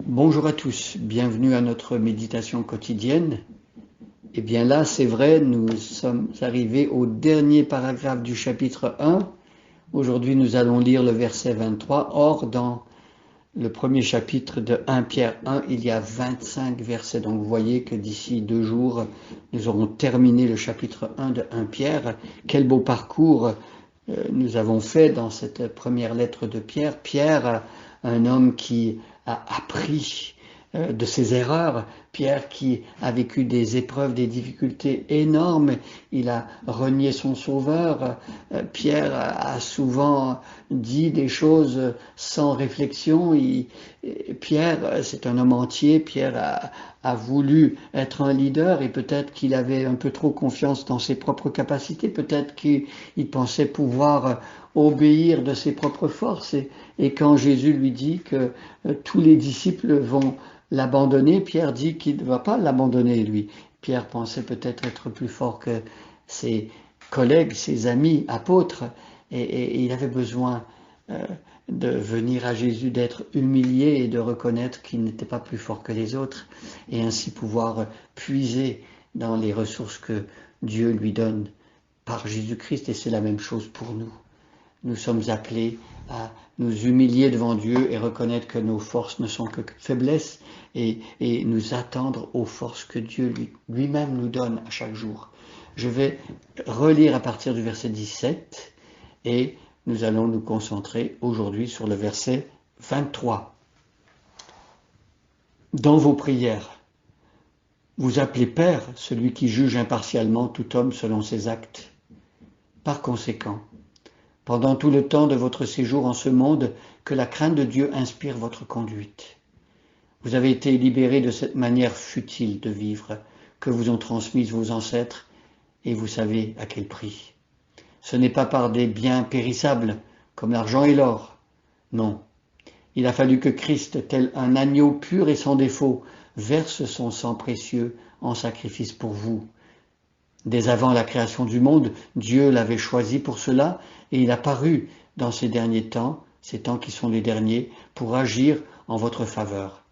Bonjour à tous, bienvenue à notre méditation quotidienne. Et bien là, c'est vrai, nous sommes arrivés au dernier paragraphe du chapitre 1. Aujourd'hui, nous allons lire le verset 23. Or, dans le premier chapitre de 1 Pierre 1, il y a 25 versets. Donc vous voyez que d'ici 2 jours, nous aurons terminé le chapitre 1 de 1 Pierre. Quel beau parcours nous avons fait dans cette première lettre de Pierre. Pierre, un homme qui a appris de ses erreurs. Pierre qui a vécu des épreuves, des difficultés énormes. Il a renié son sauveur. Pierre a souvent dit des choses sans réflexion. Pierre, c'est un homme entier. Pierre a voulu être un leader et peut-être qu'il avait un peu trop confiance dans ses propres capacités. Peut-être qu'il pensait pouvoir obéir de ses propres forces. Et quand Jésus lui dit que tous les disciples vont l'abandonner, Pierre dit qu'il ne va pas l'abandonner, lui. Pierre pensait peut-être être plus fort que ses collègues, ses amis, apôtres, et il avait besoin de venir à Jésus, d'être humilié et de reconnaître qu'il n'était pas plus fort que les autres, et ainsi pouvoir puiser dans les ressources que Dieu lui donne par Jésus-Christ, et c'est la même chose pour nous. Nous sommes appelés à nous humilier devant Dieu et reconnaître que nos forces ne sont que faiblesses et nous attendre aux forces que Dieu lui-même nous donne à chaque jour. Je vais relire à partir du verset 17 et nous allons nous concentrer aujourd'hui sur le verset 23. Dans vos prières, vous appelez Père celui qui juge impartialement tout homme selon ses actes. Par conséquent, pendant tout le temps de votre séjour en ce monde, que la crainte de Dieu inspire votre conduite. Vous avez été libérés de cette manière futile de vivre que vous ont transmise vos ancêtres, et vous savez à quel prix. Ce n'est pas par des biens périssables, comme l'argent et l'or. Non. Il a fallu que Christ, tel un agneau pur et sans défaut, verse son sang précieux en sacrifice pour vous. Dès avant la création du monde, Dieu l'avait choisi pour cela, et il a paru dans ces derniers temps, ces temps qui sont les derniers, pour agir en votre faveur.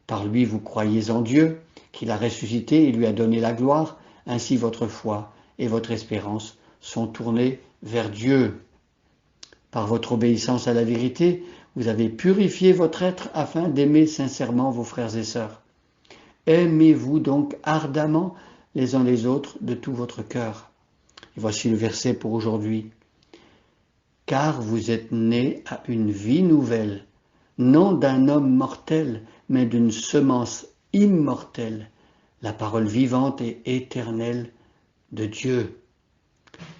Par lui, vous croyez en Dieu, qu'il a ressuscité et lui a donné la gloire, ainsi votre foi et votre espérance sont tournées vers Dieu. Par votre obéissance à la vérité, vous avez purifié votre être afin d'aimer sincèrement vos frères et sœurs. Aimez-vous donc ardemment les uns les autres de tout votre cœur. Et voici le verset pour aujourd'hui. Car vous êtes nés à une vie nouvelle, non d'un homme mortel, mais d'une semence immortelle, la parole vivante et éternelle de Dieu.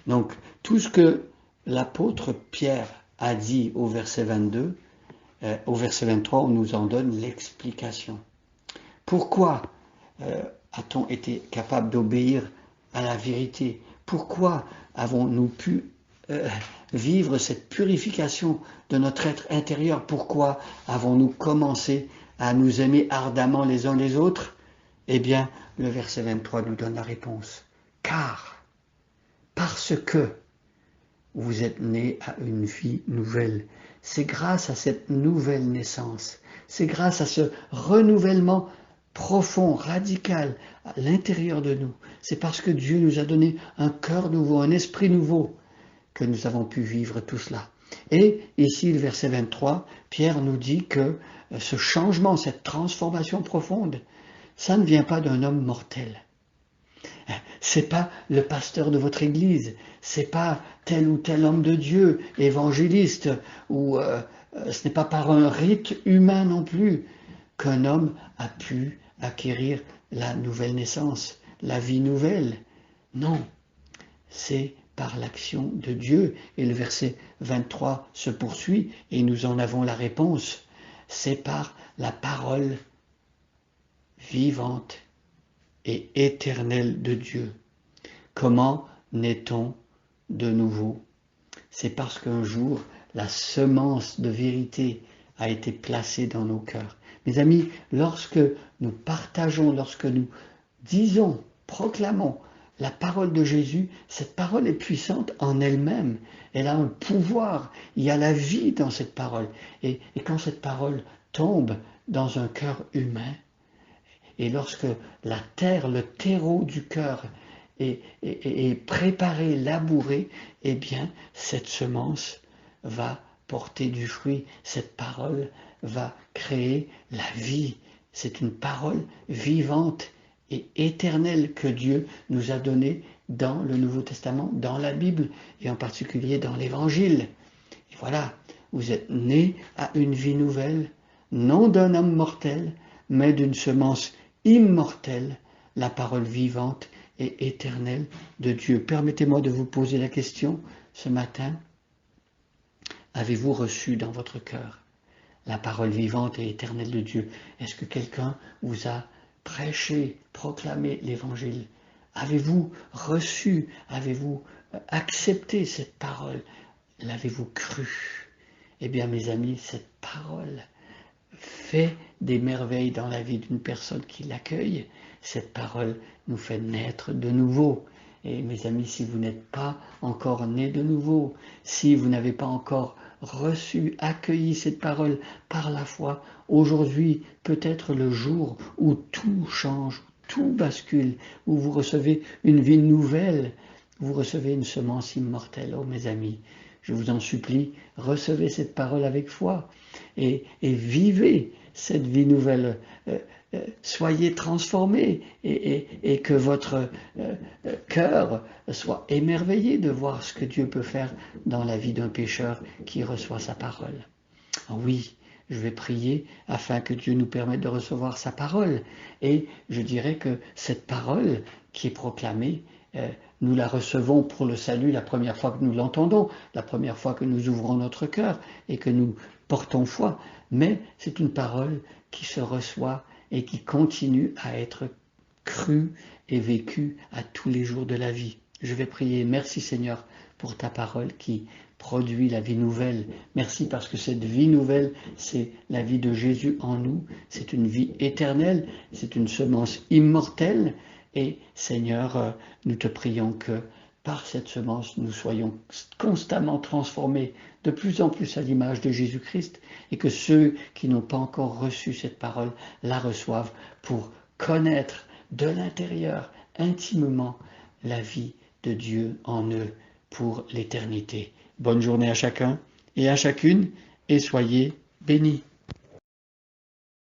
Donc, tout ce que l'apôtre Pierre a dit au verset 22, au verset 23, on nous en donne l'explication. Pourquoi a-t-on été capable d'obéir à la vérité? Pourquoi avons-nous pu vivre cette purification de notre être intérieur? Pourquoi avons-nous commencé à nous aimer ardemment les uns les autres? Eh bien, le verset 23 nous donne la réponse. Car, parce que vous êtes nés à une vie nouvelle, c'est grâce à cette nouvelle naissance, c'est grâce à ce renouvellement profond, radical, à l'intérieur de nous. C'est parce que Dieu nous a donné un cœur nouveau, un esprit nouveau, que nous avons pu vivre tout cela. Et ici, le verset 23, Pierre nous dit que ce changement, cette transformation profonde, ça ne vient pas d'un homme mortel. C'est pas le pasteur de votre église, c'est pas tel ou tel homme de Dieu, évangéliste, ou ce n'est pas par un rite humain non plus qu'un homme a pu acquérir la nouvelle naissance, la vie nouvelle. Non, c'est par l'action de Dieu. Et le verset 23 se poursuit et nous en avons la réponse. C'est par la parole vivante et éternelle de Dieu. Comment naît-on de nouveau? C'est parce qu'un jour, la semence de vérité a été placée dans nos cœurs. Mes amis, lorsque nous partageons, lorsque nous disons, proclamons la parole de Jésus, cette parole est puissante en elle-même. Elle a un pouvoir, il y a la vie dans cette parole. Et quand cette parole tombe dans un cœur humain. Et lorsque la terre, le terreau du cœur est préparé, labouré, eh bien, cette semence va porter du fruit. Cette parole va créer la vie. C'est une parole vivante et éternelle que Dieu nous a donnée dans le Nouveau Testament, dans la Bible, et en particulier dans l'Évangile. Et voilà, vous êtes nés à une vie nouvelle, non d'un homme mortel, mais d'une semence immortelle, la parole vivante et éternelle de Dieu. Permettez-moi de vous poser la question ce matin. Avez-vous reçu dans votre cœur la parole vivante et éternelle de Dieu? Est-ce que quelqu'un vous a prêché, proclamé l'Évangile? Avez-vous reçu, avez-vous accepté cette parole? L'avez-vous cru? Eh bien, mes amis, cette parole fait des merveilles dans la vie d'une personne qui l'accueille. Cette parole nous fait naître de nouveau. Et mes amis, si vous n'êtes pas encore nés de nouveau, si vous n'avez pas encore reçu, accueilli cette parole par la foi, aujourd'hui peut être le jour où tout change, tout bascule, où vous recevez une vie nouvelle, vous recevez une semence immortelle. Oh mes amis, je vous en supplie, recevez cette parole avec foi et vivez cette vie nouvelle. Soyez transformés et que votre cœur soit émerveillé de voir ce que Dieu peut faire dans la vie d'un pécheur qui reçoit sa parole. Oui, je vais prier afin que Dieu nous permette de recevoir sa parole. Et je dirais que cette parole qui est proclamée, nous la recevons pour le salut la première fois que nous l'entendons, la première fois que nous ouvrons notre cœur et que nous portons foi. Mais c'est une parole qui se reçoit et qui continue à être crue et vécue à tous les jours de la vie. Je vais prier. Merci Seigneur pour ta parole qui produit la vie nouvelle. Merci parce que cette vie nouvelle, c'est la vie de Jésus en nous. C'est une vie éternelle, c'est une semence immortelle. Et Seigneur, nous te prions que par cette semence, nous soyons constamment transformés de plus en plus à l'image de Jésus-Christ et que ceux qui n'ont pas encore reçu cette parole la reçoivent pour connaître de l'intérieur, intimement, la vie de Dieu en eux pour l'éternité. Bonne journée à chacun et à chacune et soyez bénis.